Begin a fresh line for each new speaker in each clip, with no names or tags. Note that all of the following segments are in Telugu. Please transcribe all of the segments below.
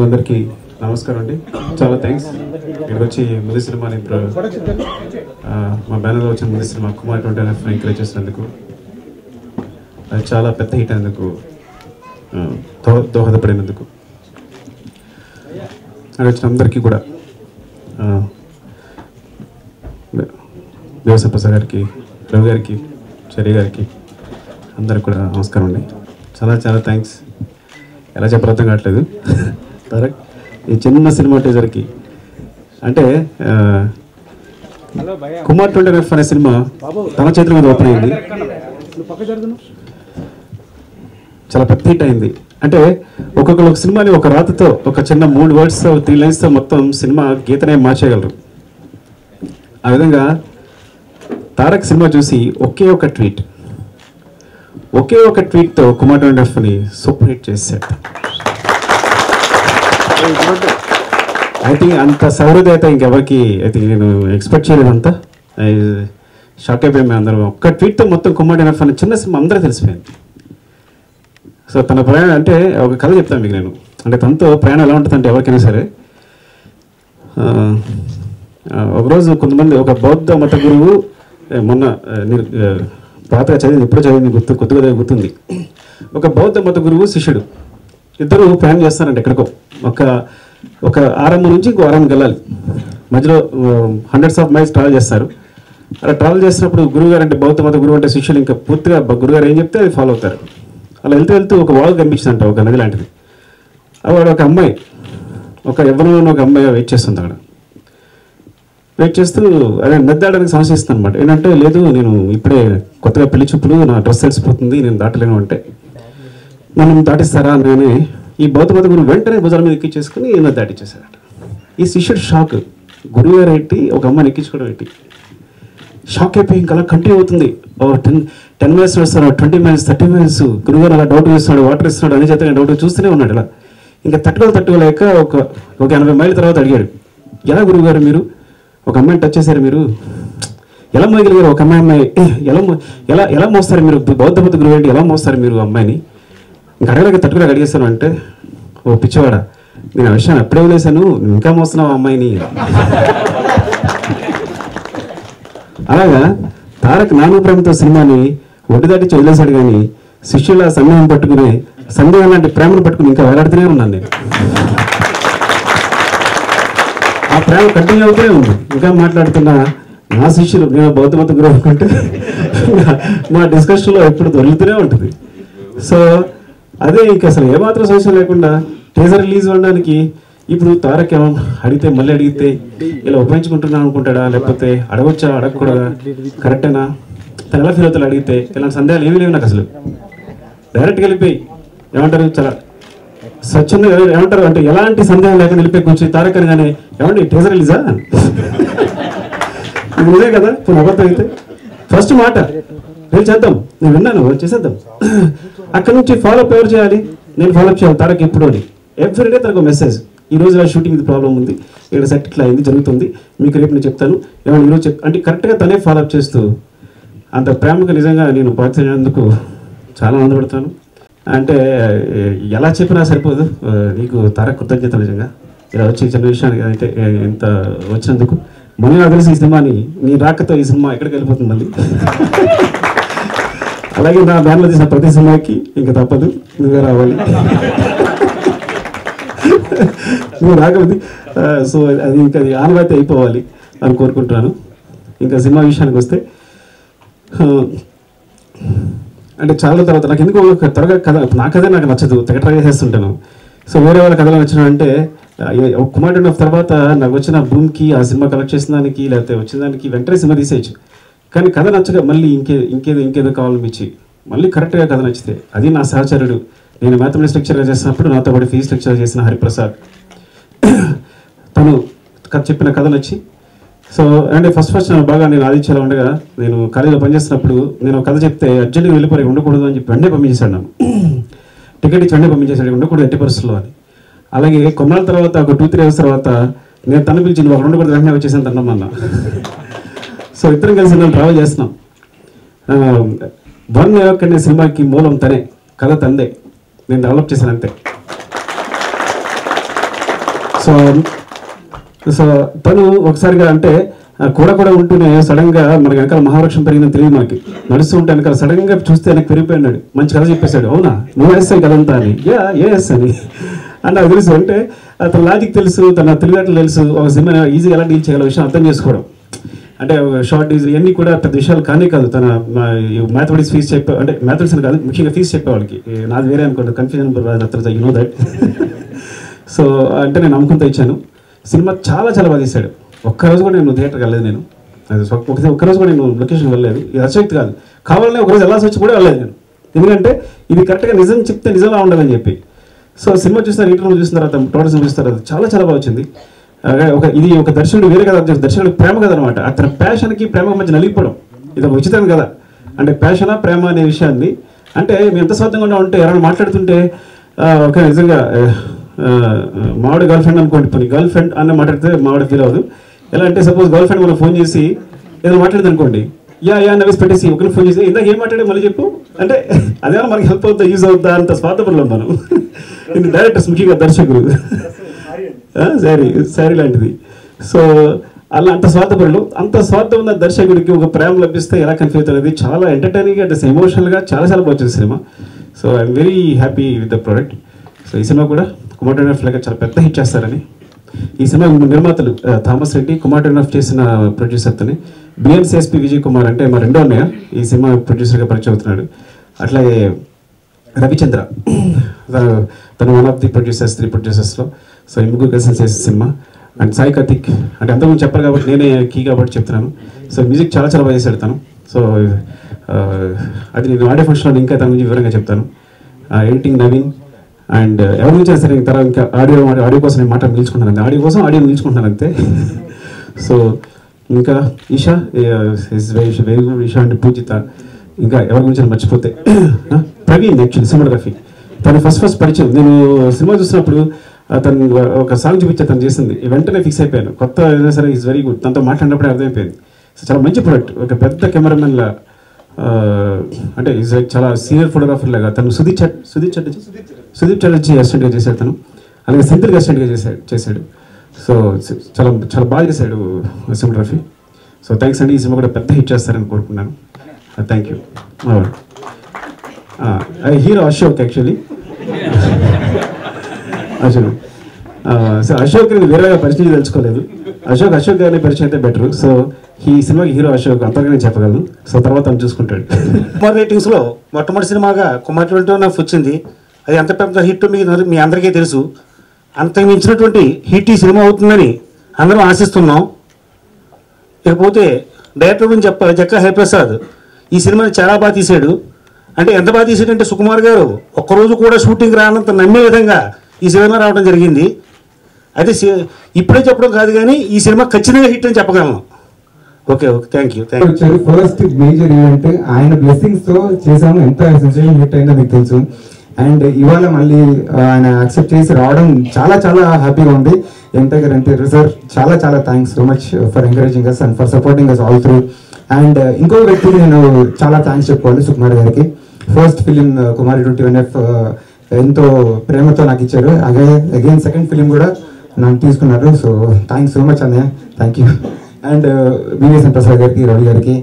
అందరికీ నమస్కారం అండి. చాలా థ్యాంక్స్ ఇక్కడికి వచ్చి ముందు సినిమాని మా బ్యానర్లో వచ్చిన ముందు సినిమా కుమార్ 20 ఎంకరేజ్ చేసినందుకు, అది చాలా పెద్ద హిట్ అయినందుకు, దోహదపడినందుకు అక్కడ వచ్చిన అందరికీ కూడా దేవసప్రసాద్ గారికి, రవి గారికి, చర్య గారికి అందరికి కూడా నమస్కారం అండి. చాలా చాలా థ్యాంక్స్. ఎలా చెప్పాలో అర్థం కావట్లేదు. ఈ చిన్న సినిమా టీజర్కి అంటే కుమార్ 20 అనే సినిమా తన చేతుల మీద ఓపెన్ అయింది, చాలా పెద్ద హిట్ అయింది. అంటే ఒక్కొక్క సినిమాని ఒక రాతతో, ఒక చిన్న 3 వర్డ్స్తో 3 లైన్స్తో మొత్తం సినిమా గీతనే మార్చేయగలరు. ఆ విధంగా తారక్ సినిమా చూసి ఒకే ఒక ట్వీట్తో కుమార్ 20 సూపర్ హిట్ చేశాడు. ఐ థింక్ అంత సౌహృదయత ఇంకెవరికి ఐ థింక్ నేను ఎక్స్పెక్ట్ చేయలేదంతా. షాక్ అయిపోయాము అందరం. ఒక్క ట్వీట్తో మొత్తం కుమార్ 20 చిన్న సినిమా అందరూ తెలిసిపోయింది. సో తన ప్రయాణం అంటే ఒక కథ చెప్తాను మీకు నేను. అంటే తనతో ప్రయాణం ఎలా ఉంటుందంటే ఎవరికైనా సరే, ఒకరోజు కొంతమంది ఒక బౌద్ధ మత గురువు, మొన్న పాతగా చదివింది, ఇప్పుడు చదివింది కొద్దిగా గుర్తుంది. ఒక బౌద్ధ మత గురువు శిష్యుడు ఇద్దరు ప్రయాణం చేస్తారంటే ఎక్కడికో ఒక ఆరంభం నుంచి ఇంకో ఆరంభం వెళ్ళాలి. మధ్యలో హండ్రెడ్స్ ఆఫ్ మైల్స్ ట్రావెల్ చేస్తారు. అలా ట్రావెల్ చేసినప్పుడు గురువుగారు అంటే బౌద్ధ మత గురువు అంటే శిష్యులు ఇంకా పూర్తిగా గురువుగారు ఏం చెప్తే అది ఫాలో అవుతారు. అలా వెళ్తూ ఒక వాగు కనిపించిందంట, ఒక నది లాంటిది. అక్కడ ఒక అమ్మాయి, ఎవరిలోనూ ఒక అమ్మాయి వెయిట్ చేస్తుంది. అక్కడ వెయిట్ చేస్తూ అదే నది దాడడానికి సంశయిస్తుంది అనమాట. ఏంటంటే లేదు, నేను ఇప్పుడే కొత్తగా పెళ్లి చూపులు, నా డ్రెస్ తడిసిపోతుంది, నేను దాటలేను అంటే నన్ను దాటిస్తారా అని ఈ బౌద్ధ మత గురువు వెంటనే భుజాల మీద ఎక్కించేసుకుని నది దాటిచ్చేసారట. ఈ శిష్యుడు షాక్, గురువు గారు ఏంటి ఒక అమ్మాయిని ఎక్కించుకోవడం ఏంటి, షాక్ అయిపోయి ఇంకా అలా కంటిన్యూ అవుతుంది. 10 మైల్స్ వస్తాడు, 20 మైల్స్, 30 మైల్స్. గురువుగారు అలా డౌట్ వేస్తున్నాడు, వాటర్ ఇస్తున్నాడు, అన్ని చేత డౌట్ చూస్తూనే ఉన్నాడు. ఇలా ఇంకా తట్టుకోలేక ఒక 80 మైళ్ళ తర్వాత అడిగాడు, ఎలా గురువుగారు మీరు ఒక అమ్మాయిని టచ్ చేశారు, మీరు ఎలా మోయగలిగారు, ఒక అమ్మాయి ఎలా మోస్తారు మీరు, బౌద్ధ మత గురువు ఏంటి ఎలా మోస్తారు మీరు అమ్మాయిని, ఇంకా తట్టుకోలేక అడిగేస్తాను అంటే, ఓ పిచ్చివాడా, నేను ఆ విషయాన్ని అప్పుడే వదిలేశాను, ఇంకా మోస్తున్నావు అమ్మాయిని. అలాగా తారక్ నాను ప్రేమతో సినిమాని ఒడ్డుదాటించి వదిలేశాడు, కానీ శిష్యుల సందేహం పట్టుకుని, సందేహం లాంటి ప్రేమను పట్టుకుని ఇంకా వేలాడుతూనే ఉన్నాను నేను. ఆ ప్రేమ కంటిన్యూ అవుతూనే ఉంది. ఇంకా మాట్లాడుతున్నా నా శిష్యులు, నేను బౌద్ధ మత గురువు అనుకుంటే మా డిస్కషన్లో ఎప్పుడు దొరుకుతూనే ఉంటుంది. సో అదే ఇంకా అసలు ఏమాత్రం సమస్య లేకుండా టీజర్ రిలీజ్ అవ్వడానికి ఇప్పుడు తారక్ అడిగితే మళ్ళీ అడిగితే ఇలా ఉపయోగించుకుంటున్నాను అనుకుంటాడా, లేకపోతే అడగొచ్చా, అడగకూడదా, కరెక్టేనా, తను ఎలా ఫీల్ అవుతాడు అడిగితే, ఇలాంటి సందేహాలు ఏమీ లేవు నాకు. అసలు డైరెక్ట్గా వెళ్ళిపోయి ఏమంటారు, చాలా స్వచ్ఛంగా ఏమంటారు అంటే ఎలాంటి సందేహం లేకుండా వెళ్ళిపోయి కూర్చొని తారక్ అనగానే ఏమంటే టీజర్ రిలీజా ఇది నిజే కదా. ఇప్పుడు అబద్ధం అయితే ఫస్ట్ మాట నేను చేద్దాం, నేను విన్నాను చేసేద్దాం. అక్కడ నుంచి ఫాలోఅప్ ఎవరు చేయాలి, నేను ఫాలోఅప్ చేయాలి తారక్ ఎప్పుడు అని. ఎవ్రీడే తనకు మెసేజ్, ఈ రోజు నా షూటింగ్ ఇది ప్రాబ్లం ఉంది, ఇక్కడ సెట్ ఇట్లా అయింది జరుగుతుంది, మీకు రేపు నేను చెప్తాను, ఏమైనా ఈరోజు అంటే కరెక్ట్గా తనే ఫాలోఅప్ చేస్తూ అంత ప్రేమకు నిజంగా నేను పాల్చేందుకు చాలా ఆనందపడతాను. అంటే ఎలా చెప్పినా సరిపోదు. నీకు తారక్ కృతజ్ఞతలు నిజంగా, ఇలా వచ్చి చిన్న విషయానికి అంటే ఇంత వచ్చినందుకు. మళ్ళీ నాకు తెలిసి ఈ సినిమాని నీ రాకతో ఈ సినిమా ఎక్కడికి వెళ్ళిపోతుంది మళ్ళీ. అలాగే నా బ్యానర్లో తీసిన ప్రతి సినిమాకి ఇంకా తప్పదు, నువ్వే రావాలి, నువ్వు రాకపోతే సో అది ఇంకా ఆనవాయితీ అయిపోవాలి అని కోరుకుంటున్నాను. ఇంకా సినిమా విషయానికి వస్తే అంటే చాలా తర్వాత నాకు ఎందుకు త్వరగా కథ, నా కథే నాకు నచ్చదు, తెగట్రగా చేస్తుంటాను. సో వేరే వాళ్ళ కథలో నచ్చిన అంటే కుమార్ 20 తర్వాత నాకు వచ్చిన భూమికి ఆ సినిమా కలెక్ట్ చేసిన దానికి లేకపోతే వచ్చిన దానికి వెంటనే సినిమా తీసేయచ్చు. కానీ కథ నచ్చగా మళ్ళీ ఇంకేదో కావాలనిపించి మళ్ళీ కరెక్ట్గా కథ నచ్చితే, అది నా సహచరుడు, నేను మ్యాథమెటిక్స్ లెక్చర్గా చేసినప్పుడు నాతో పాటు ఫిజిక్స్ లెక్చర్ చేసిన హరిప్రసాద్, తను చెప్పిన కథ నచ్చి, సో అంటే ఫస్ట్ బాగా నేను ఆదిత్యలో ఉండగా నేను కాలేజీలో పనిచేస్తున్నప్పుడు నేను కథ చెప్తే అర్జెంట్గా వెళ్ళిపోయి ఉండకూడదు అని చెప్పి వెంటనే పంపించేశాడు. నన్ను టికెట్ ఇచ్చి వెంటనే పంపించేశాడు, ఉండకూడదు ఎట్టి పరిస్థితుల్లో అని. అలాగే కొన్నాళ్ళ తర్వాత ఒక 2-3 ఇయర్స్ తర్వాత నేను తను పిలిచి నువ్వు అక్కడ ఉండకూడదు వెంటనే వచ్చేసాను తన్నమన్నా. సో ఇద్దరం కలిసి నేను ట్రావెల్ చేస్తున్నాం. వన్ అనే సినిమాకి మూలం తనే, కథ తందే, నేను డెవలప్ చేశాను అంతే. సో సో తను ఒకసారిగా అంటే కూడా ఉంటూనే సడన్గా మనకి వెనకాల మహావృక్షం పెరిగిందని తెలియదు మనకి. నడుస్తూ ఉంటే వెనకాల సడన్గా చూస్తే వెనక్కి పెరిగిపోయినాడు. మంచి కథ చెప్పేశాడు. అవునా నువ్వు వేస్తాయి కదంతా అని. ఎస్ అని అని నాకు తెలుసు. అంటే అతను లాజిక్ తెలుసు, తన తెలివితేటలు తెలుసు, ఒక సినిమా ఈజీగా ఎలా డీల్ చేయాలో విషయం అర్థం చేసుకోవడం. అంటే షార్ట్ డీజ్ ఇవన్నీ కూడా పెద్ద విషయాలు కానీ కాదు. తన మ్యాథమెటిక్స్ ఫీజు చెప్పే అంటే మ్యాథమెటిక్స్ అని కాదు, ముఖ్యంగా ఫీజు చెప్పేవాళ్ళకి. నాది వేరే అనుకోండి, confusion you know that. So అంటే నేను నమ్ముకుంటూ ఇచ్చాను. సినిమా చాలా చాలా బాగా తీశాడు. ఒక్కరోజు కూడా నేను థియేటర్కి వెళ్ళలేదు. నేను ఒక్కరోజు కూడా నేను లొకేషన్ వెళ్ళలేదు. ఇది అశక్తి కాదు, కావాలనే ఒకరోజు వెళ్ళాల్సి వచ్చి కూడా వెళ్ళలేదు నేను. ఎందుకంటే ఇది కరెక్ట్గా నిజం చెప్తే నిజంగా ఉండాలని చెప్పి. సో సినిమా చూసిన ఇంటర్వ్యూ చూసిన తర్వాత టోటల్ సినిమా చూసిన తర్వాత చాలా చాలా బాగా వచ్చింది. ఇది ఒక దర్శకుడు వేరే కదా, దర్శకుడు ప్రేమ కదా అనమాట. అతని ప్యాషన్కి ప్రేమకు మధ్య నలిగిపోవడం ఇది ఒక ఉచితం కదా. అంటే ప్యాషనా ప్రేమ అనే విషయాన్ని అంటే మేము ఎంత స్వార్థంగా ఉంటే ఎవరైనా మాట్లాడుతుంటే ఒక నిజంగా మావాడి గర్ల్ ఫ్రెండ్ అనుకోండి, పోనీ గర్ల్ ఫ్రెండ్ అన్న మాట్లాడితే మావాడి ఫీల్ అవ్వదు. ఎలా అంటే సపోజ్ గర్ల్ ఫ్రెండ్ మనం ఫోన్ చేసి ఏదైనా మాట్లాడదు అనుకోండి, యా నవ్వేసి పెట్టేసి ఒకరిని ఫోన్ చేసి ఇందాక ఏం మాట్లాడే మళ్ళీ చెప్పు అంటే అదేమో మనకి హెల్ప్ అవుతుందా యూజ్ అవుతుందా అంత స్వార్థపడలేం మనం. ఇది డైరెక్టర్స్ ముఖ్యంగా దర్శకులు శారీ లాంటిది. సో అలా అంత స్వార్థపరులు, అంత స్వార్థం ఉన్న దర్శకుడికి ఒక ప్రేమ లభిస్తే ఎలా కన్ఫ్యూజ్ అనేది చాలా ఎంటర్టైనింగ్గా అంటే ఎమోషనల్గా చాలా చాలా బాగా వచ్చింది cinema. So I'm very happy with the product. So ఈ సినిమా కూడా కుమార్టోగ్రాఫ్ చాలా పెద్ద హిట్ చేస్తారని. ఈ సినిమా నిర్మాతలు థామస్ రెడ్డి, కుమార్టోగ్రాఫ్ చేసిన ప్రొడ్యూసర్తోని బిఎన్సిఎస్పి విజయ్ కుమార్ అంటే మా రెండో అన్నయ్య ఈ సినిమా ప్రొడ్యూసర్గా పరిచయం అవుతున్నాడు. అట్లాగే రవిచంద్ర తను వన్ ఆఫ్ ది ప్రొడ్యూసర్స్ 3 ప్రొడ్యూసర్స్లో. సో ఈ ముగ్గురు కలిసి చేసే సినిమా. అండ్ సాయి కార్తిక్ అంటే అంతకుముందు చెప్పారు కాబట్టి నేనే కీ కాబట్టి చెప్తున్నాను. సో మ్యూజిక్ చాలా చాలా బాగా చేశాడు తను. సో అది నేను ఆడియో ఫంక్షన్లో ఇంకా తన గురించి వివరంగా చెప్తాను. ఎడిటింగ్ నవీన్. అండ్ ఎవరి నుంచి సరే తర్వాత ఇంకా ఆడియో కోసం నేను మాట నిలుచుకుంటున్నాను, ఆడియో కోసం ఆడియో నిలుచుకుంటున్నాను అంతే. సో ఇంకా ఈషా వెరీ గుడ్. ఈషా అంటే పూజిత. ఇంకా ఎవరి గురించి మర్చిపోతే ప్రవీణ్ యాక్చువల్లీ సినిమాగ్రఫీ. తను ఫస్ట్ పరిచయం నేను సినిమా చూసినప్పుడు తను ఒక సాంగ్ చూపించే తను చేసింది, వెంటనే ఫిక్స్ అయిపోయాను. కొత్త అయినా సరే ఈజ్ వెరీ గుడ్. తనతో మాట్లాడినప్పుడే అర్థమైపోయింది. సో చాలా మంచి ప్రొడక్ట్. ఒక పెద్ద కెమెరామెన్లా అంటే ఈజ్ చాలా సీనియర్ ఫోటోగ్రాఫర్ లాగా. తను సుదీప్ చటర్జీ అసిస్టెంట్గా చేశాడు తను. అలాగే సెంథిల్కి అసిస్టెంట్గా చేశాడు. సో చాలా చాలా బాగా చేశాడు సినిమాగ్రఫీ. సో థ్యాంక్స్ అండి. ఈ సినిమా కూడా పెద్ద హిట్ చేస్తారని కోరుకున్నాను. Thank you. Hero Ashok actually. So Ashok నేను వేరేగా పరిచయం తెలుసుకోలేదు. అశోక్ గారిని పరిచయం అయితే బెటర్. సో ఈ సినిమాకి హీరో అశోక్ అంతగా నేను చెప్పగలను. సో తర్వాత తను చూసుకుంటాడు.
కుమార్ రేటింగ్స్లో మొట్టమొదటి సినిమాగా కుమార్ 22 వచ్చింది. అది ఎంత పెద్ద హిట్ మీ అందరికీ తెలుసు. అంతకు మించినటువంటి హిట్ ఈ సినిమా అవుతుందని అందరం ఆశిస్తున్నాం. ఇకపోతే డైరెక్టర్ గురించి చెప్పాలి. జక్కా హరిప్రసాద్ ఈ సినిమాని చాలా బాగా తీశాడు. అంటే ఎంత బాగా తీసాడంటే సుకుమార్ గారు ఒక్కరోజు కూడా షూటింగ్ రానంత నమ్మే విధంగా ఈ సినిమా రావడం జరిగింది. అయితే ఇప్పుడే చెప్పడం కాదు కానీ ఈ సినిమా ఖచ్చితంగా హిట్ అని చెప్పగలను. Okay thank you.
First major event ఆయన బ్లెస్సింగ్స్ తో చేసాము. ఎంత సెన్సేషన్ హిట్ అయిందో మీకు తెలుసు. అండ్ ఇవాళ మళ్ళీ ఆయన యాక్సెప్ట్ చేసి రావడం చాలా చాలా హ్యాపీగా ఉంది. ఎంటైర్ సార్ చాలా చాలా thanks so much for encouraging us and for supporting us all through. And ఇంకో వ్యక్తికి నేను చాలా థ్యాంక్స్ చెప్పుకోవాలి, సుకుమార్ గారికి. ఫస్ట్ ఫిలిం కుమారి 21F ఎంతో ప్రేమతో నాకు ఇచ్చారు. అగైన్ సెకండ్ ఫిలిం కూడా నాకు తీసుకున్నారు. సో థ్యాంక్స్ సో మచ్ అన్నయ్య, thank you. And BVS Prasad గారికి, రవి గారికి,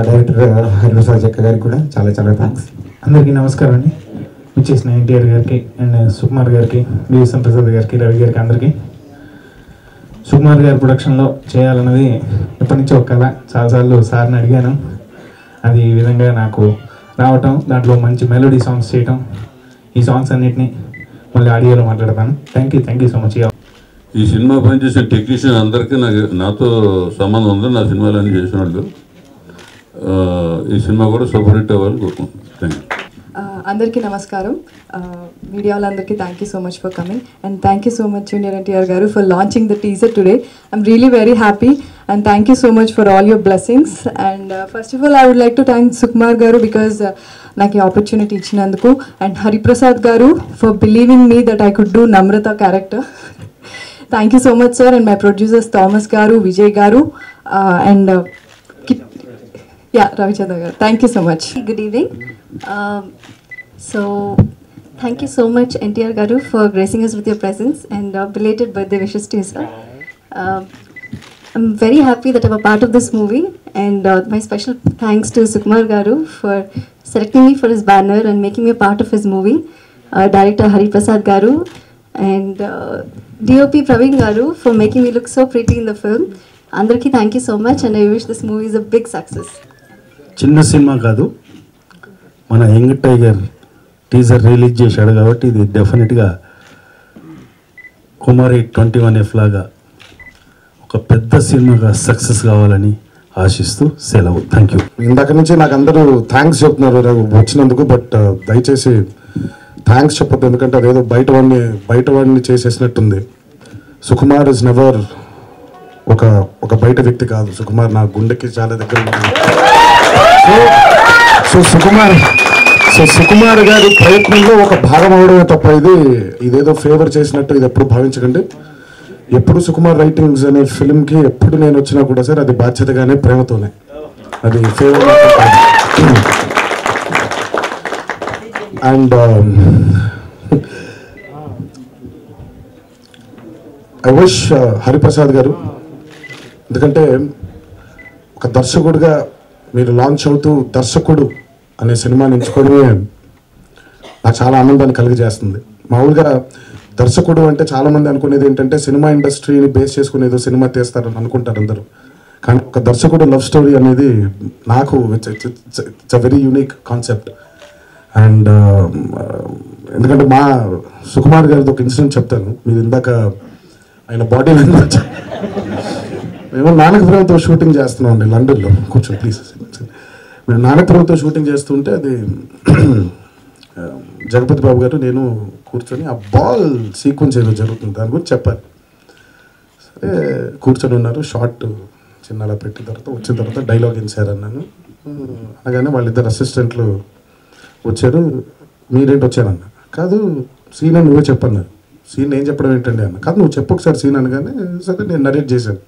డైరెక్టర్ హరిప్రసాద్ జక్క గారికి కూడా చాలా చాలా థ్యాంక్స్.
అందరికీ నమస్కారం అండి. వచ్చేసిన ఎన్టీఆర్ గారికి అండ్ సుకుమార్ గారికి, బివిఎస్ ప్రసాద్ గారికి, రవి గారికి అందరికీ. సుకుమార్ గారి ప్రొడక్షన్లో చేయాలన్నది ఎప్పటి నుంచో ఒక కళ. చాలాసార్లు సార్ని అడిగాను. అది ఈ విధంగా నాకు రావటం, దాంట్లో మంచి మెలోడీ సాంగ్స్ చేయటం, ఈ సాంగ్స్ అన్నిటినీ మళ్ళీ ఆడియోలో మాట్లాడతాను. Thank you so much.
ఈ సినిమా పనిచేసే టెక్నీషియన్ అందరికీ నాతో సంబంధం ఉంది. నా సినిమాలన్నీ చేసిన వాళ్ళు. ఈ సినిమా కూడా సూపర్ హిట్ అవ్వాలని కోరుకుంటున్నాను. Thank you.
అందరికీ నమస్కారం. మీడియా వాళ్ళందరికీ thank you so much for coming and thank you so much junior NTR garu for launching the teaser today. I'm really very happy and thank you so much for all your blessings. And first of all I would like to thank Sukumar garu because నాకు opportunity ఇచ్చినందుకు, and Hariprasad garu for believing me that I could do Namrata character. Thank you so much sir. And my producers Thomas garu, Vijay garu and Ravichandra garu. Thank you so much.
Good evening. So Thank you so much, NTR Garu, for gracing us with your presence and belated birthday wishes to you, sir. I'm very happy that I'm a part of this movie, and my special thanks to Sukumar Garu for selecting me for his banner and making me a part of his movie. Director Hari Prasad Garu and DOP Praveen Garu for making me look so pretty in the film. Andarki, thank you so much, and I wish this movie is a big success.
చిన్న సినిమా కాదు, మన యంగ్ టైగర్ టీజర్ రిలీజ్ చేశాడు కాబట్టి ఇది డెఫినెట్గా కుమారి 21F లాగా ఒక పెద్ద సినిమాగా సక్సెస్ కావాలని ఆశిస్తూ సెలవు. Thank you.
ఇందాక నుంచి నాకు అందరూ థ్యాంక్స్ చెప్తున్నారు వచ్చినందుకు, బట్ దయచేసి థ్యాంక్స్ చెప్పొద్దు, ఎందుకంటే అదేదో బయట వాడిని చేసేసినట్టుంది. సుకుమార్ ఇస్ నెవర్ ఒక బయట వ్యక్తి కాదు. సుకుమార్ నా గుండెకి చాలా దగ్గర ఉంది. సో సుకుమార్ గారి ప్రయత్నంలో ఒక భాగం అవడమే తప్ప ఇదేదో ఫేవర్ చేసినట్టు ఇది ఎప్పుడు భావించకండి. ఎప్పుడు సుకుమార్ రైటింగ్స్ అనే ఫిల్మ్కి ఎప్పుడు నేను వచ్చినా కూడా సార్ అది బాధ్యతగానే, ప్రేమతోనే, అది favour. And I wish Hariprasad గారు, ఎందుకంటే ఒక దర్శకుడిగా మీరు లాంచ్ అవుతూ దర్శకుడు అనే సినిమాని ఎంచుకోవడమే నాకు చాలా ఆనందాన్ని కలిగజేస్తుంది. మామూలుగా దర్శకుడు అంటే చాలామంది అనుకునేది ఏంటంటే సినిమా ఇండస్ట్రీని బేస్ చేసుకుని ఏదో సినిమా తీస్తారని అనుకుంటారు అందరూ, కానీ ఒక దర్శకుడు లవ్ స్టోరీ అనేది నాకు it's a very unique concept. And ఎందుకంటే మా సుకుమార్ గారిది ఒక ఇన్సిడెంట్ చెప్తాను. మీరు ఇందాక ఆయన బాడీ లాంగ్వేజ్, మేము నానకపురంతో షూటింగ్ చేస్తున్నాం అండి లండన్లో. కూర్చొని ప్లీజ్. మేము నానకపురంతో షూటింగ్ చేస్తుంటే అది జగపతి బాబు గారు నేను కూర్చొని ఆ బాల్ సీక్వెన్స్ ఏదో జరుగుతుంది దాని గురించి చెప్పాలి. సరే కూర్చొని ఉన్నారు, షార్ట్ చిన్న అలా పెట్టిన తర్వాత వచ్చిన తర్వాత డైలాగ్ ఇన్సార్ అన్నాను. అనగానే వాళ్ళిద్దరు అసిస్టెంట్లు వచ్చారు. మీరేంటి వచ్చారన్న? కాదు సీన్ అని నువ్వే చెప్పన్నారు. సీన్ ఏం చెప్పడం ఏంటండి అన్న? కాదు నువ్వు చెప్పు ఒకసారి సీన్ అనగానే సరే నేను నరేట్ చేశాను.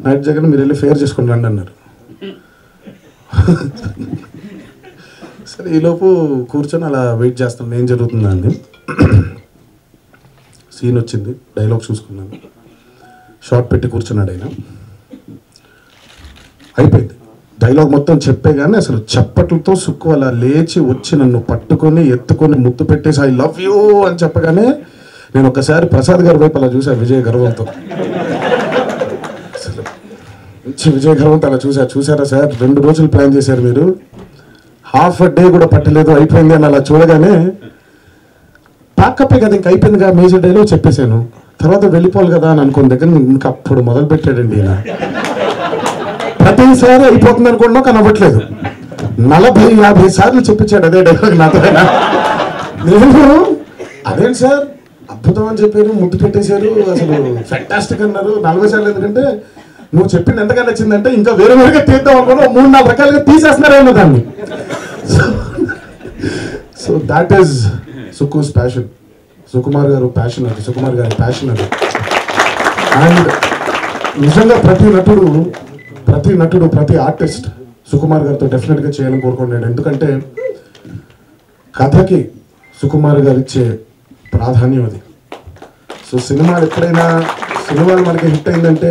నరేట్ చేయగానే మీరు వెళ్ళి ఫేర్ చేసుకుని రండి అన్నారు. సరే ఈలోపు కూర్చొని అలా వెయిట్ చేస్తాను ఏం జరుగుతుందా అని. సీన్ వచ్చింది, డైలాగ్ చూసుకున్నాను, షార్ట్ పెట్టి కూర్చున్నాడు ఆయన. అయిపోయింది డైలాగ్ మొత్తం చెప్పే కానీ అసలు చప్పట్లతో సుక్కు అలా లేచి వచ్చి నన్ను పట్టుకొని ఎత్తుకొని ముద్దు పెట్టేసి ఐ లవ్ యూ అని చెప్పగానే నేను ఒకసారి ప్రసాద్ గారి వైపు అలా చూశాను విజయ్ గర్వంతో. విజయ్ గర్వంతో అలా చూసారా సార్ 2 రోజులు ప్లాన్ చేశారు మీరు, హాఫ్ డే కూడా పట్టలేదు అయిపోయింది అని అలా చూడగానే ప్యాకప్పే కదా ఇంకా అయిపోయిందిగా మేజర్ డేలో చెప్పేశాను. తర్వాత వెళ్ళిపోవాలి కదా అని అనుకున్న దగ్గర ఇంకా అప్పుడు మొదలు పెట్టాడండి ఈయన. ప్రతిసారి అయిపోతుంది అనుకున్నా కానీ అవ్వట్లేదు. 40-50 సార్లు చెప్పించాడు అదే డైలాగ్ నాతో. నేను అదేంటి సార్ అద్భుతం అని చెప్పారు, ముద్దు పెట్టేశారు, అసలు ఫ్యాంటాస్టిక్ అన్నారు 40 సార్లు. ఎందుకంటే నువ్వు చెప్పింది ఎంతగా నచ్చిందంటే ఇంకా వేరుగా తీద్దాం అనుకున్నా 3-4 రకాలుగా తీసేస్తున్నారేమో దాన్ని. So that is Sukku's passion, Sukumar garu passion అది, సుకుమార్ గారి ప్యాషన్ అది. అండ్ నిజంగా ప్రతి నటుడు ప్రతి ఆర్టిస్ట్ సుకుమార్ గారితో డెఫినెట్గా చేయాలని కోరుకుంటాడు. ఎందుకంటే కథకి సుకుమార్ గారు ఇచ్చే ప్రాధాన్యం అది. సో సినిమాలు ఎప్పుడైనా సినిమాలు మనకి హిట్ అయిందంటే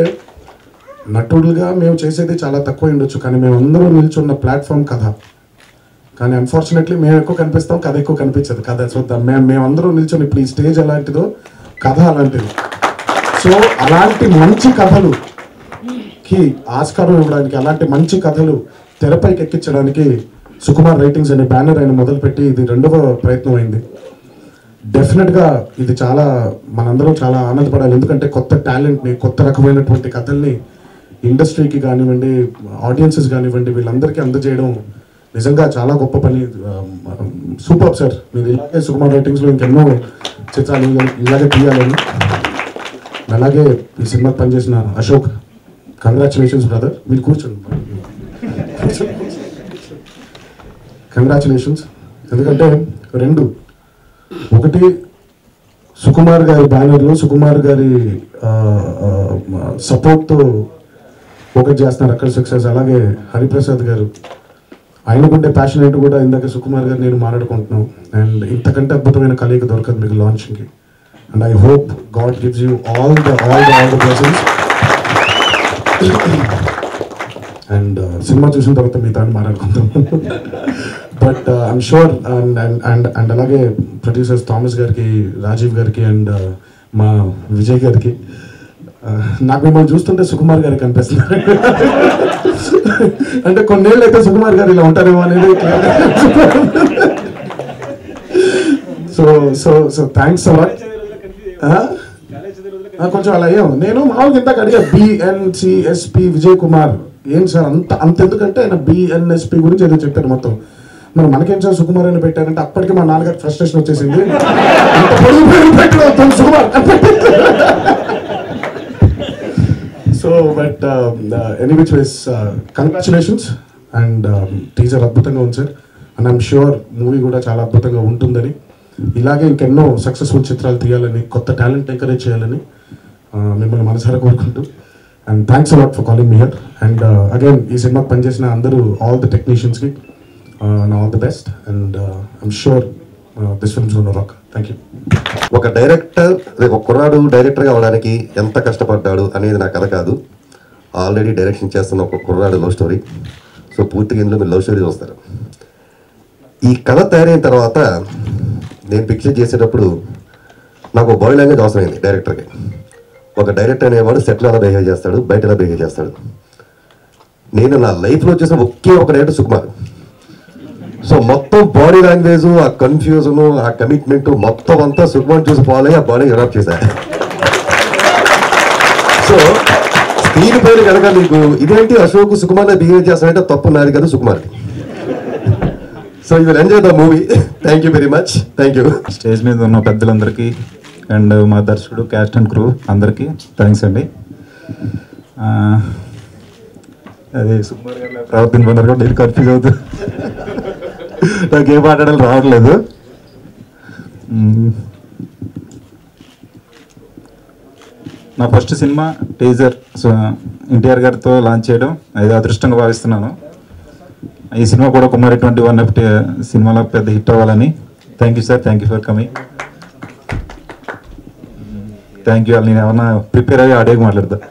నటుడుగా మేము చేసేది చాలా తక్కువ ఉండొచ్చు, కానీ మేమందరూ నిల్చున్న ప్లాట్ఫామ్ కథ. కానీ అన్ఫార్చునేట్లీ మేము ఎక్కువ కనిపిస్తాం, కథ ఎక్కువ కనిపించదు. కథ చూద్దాం మేమందరూ నిల్చొని ఇప్పుడు ఈ స్టేజ్ ఎలాంటిదో కథ అలాంటిది. సో అలాంటి మంచి కథలుకి ఆస్కారం ఇవ్వడానికి, అలాంటి మంచి కథలు తెరపైకి ఎక్కించడానికి సుకుమార్ రైటింగ్స్ అనే బ్యానర్ ఆయన మొదలుపెట్టి ఇది 2వ ప్రయత్నం అయింది. డెఫినెట్గా ఇది చాలా మనందరం చాలా ఆనందపడాలి. ఎందుకంటే కొత్త టాలెంట్ని, కొత్త రకమైనటువంటి కథల్ని ఇండస్ట్రీకి కానివ్వండి, ఆడియన్సెస్ కానివ్వండి, వీళ్ళందరికీ అందజేయడం నిజంగా చాలా గొప్ప పని. సూపర్ సార్, మీరు ఇలాగే సుకుమార్ రైటింగ్స్లో ఇంకెన్నో చిత్రాలు ఇలాగే తీయాలని. అలాగే ఈ సినిమాకి పనిచేసిన అశోక్, కంగ్రాచులేషన్స్ బ్రదర్. మీరు కూర్చోండి, కంగ్రాచులేషన్స్. ఎందుకంటే 2, ఒకటి సుకుమార్ గారి బ్యానర్లో సుకుమార్ గారి సపోర్ట్తో ఒకటి చేస్తున్నారు అక్కడ సక్సెస్. అలాగే హరిప్రసాద్ గారు ఆయనకుండే ప్యాషన్ ఏంటో కూడా ఇందాక సుకుమార్ గారు నేను మాట్లాడుకుంటున్నాం. అండ్ ఇంతకంటే అద్భుతమైన కలయిక దొరకదు మీకు లాంచింగ్కి. And I hope God gives you all the blessings. And cinema చూసిన తర్వాత మీ తాను మాట్లాడుకుంటాం. బట్ ఐఎమ్ షూర్ అండ్ అలాగే ప్రొడ్యూసర్స్ థామస్ గారికి, రాజీవ్ గారికి అండ్ మా విజయ్ గారికి, నాకు మిమ్మల్ని చూస్తుంటే సుకుమార్ గారికి అనిపిస్తున్నారు. అంటే కొన్నేళ్ళు అయితే సుకుమార్ గారు ఇలా ఉంటారేమో అనేది. So so so thanks a lot. కొంచెం అలా అయ్యాం. నేను మామూలుగా ఇందాక అడిగా BNCSP విజయ్ కుమార్ ఏం సార్ అంత ఎందుకంటే ఆయన BNSP గురించి ఏదో చెప్పారు మొత్తం. మరి మనకేం సార్ సుకుమార్ అని పెట్టారంటే అప్పటికి మా నాన్నగారు ఫ్రస్ట్రేషన్ వచ్చేసింది. అంత పొడుగు పేరు పెట్టడం Sukumar. So but any which ways congratulations. And teaser అద్భుతంగా ఉంది sir. And I'm sure movie కూడా చాలా అద్భుతంగా ఉంటుందని, ఇలాగే ఇంకెన్నో సక్సెస్ఫుల్ చిత్రాలు తీయాలని, కొత్త టాలెంట్ ఎంకరేజ్ చేయాలని మిమ్మల్ని మనసారా కోరుకుంటూ. And thanks a lot for calling me here. And again ఈ సినిమాకి పనిచేసిన అందరూ ఆల్ ద టెక్నీషియన్స్కి all the best. And I'm sure this film's gonna rock. Thank you.
ఒక డైరెక్టర్, ఒక కుర్రాడు డైరెక్టర్గా అవడానికి ఎంత కష్టపడ్డాడు అనేది నా కథ కాదు. ఆల్రెడీ డైరెక్షన్ చేస్తున్న ఒక కుర్రాడు లవ్ స్టోరీ. సో పూర్తిగా ఇందులో మీరు లవ్ స్టోరీ చూస్తారు. ఈ కథ తయారైన తర్వాత నేను పిక్చర్ చేసేటప్పుడు నాకు బాడీ లాంగ్వేజ్ అవసరమైంది డైరెక్టర్కి. ఒక డైరెక్టర్ అనేవాడు సెట్లో ఎలా బిహేవ్ చేస్తాడు, బయట ఎలా బిహేవ్ చేస్తాడు. నేను నా లైఫ్లో వచ్చేసిన ఒకే ఒక డైరెక్టర్ సుకుమార్. సో మొత్తం బాడీ లాంగ్వేజ్, ఆ కన్ఫ్యూజన్, ఆ కమిట్మెంట్ మొత్తం అంతా సుకుమార్ చూసి ఫాలో అయ్యి ఆ బాడీ అడాప్ట్ చేశాను. సో స్క్రీన్ పైన కనుక మీకు ఇదేంటి అశోక్ సుకుమార్ బిహేవ్ చేస్తానంటే తప్పు నాది కదా, సుకుమార్ది. So you will enjoy the movie. Thank you very much. Thank you.
Stage మీద ఉన్న పెద్దలందరికీ అండ్ మా దర్శకుడు, క్యాస్ట్ అండ్ క్రూ అందరికీ థ్యాంక్స్ అండి. అదే సుకుమార్ గారు ప్రవర్తింపన్నారు కూడా నేను కన్ఫ్యూజ్ అవుతుంది. నాకు ఏం మాట్లాడాలి రావట్లేదు. నా ఫస్ట్ సినిమా టీజర్ ఎన్టీఆర్ గారితో లాంచ్ చేయడం అది అదృష్టంగా భావిస్తున్నాను. ఈ సినిమా కూడా కుమారి 21 సినిమాలో పెద్ద హిట్ అవ్వాలని. Thank you sir. Thank you for coming. Thank you. నేను ఏమన్నా ప్రిపేర్ అయ్యి ఆడియోకి మాట్లాడతా.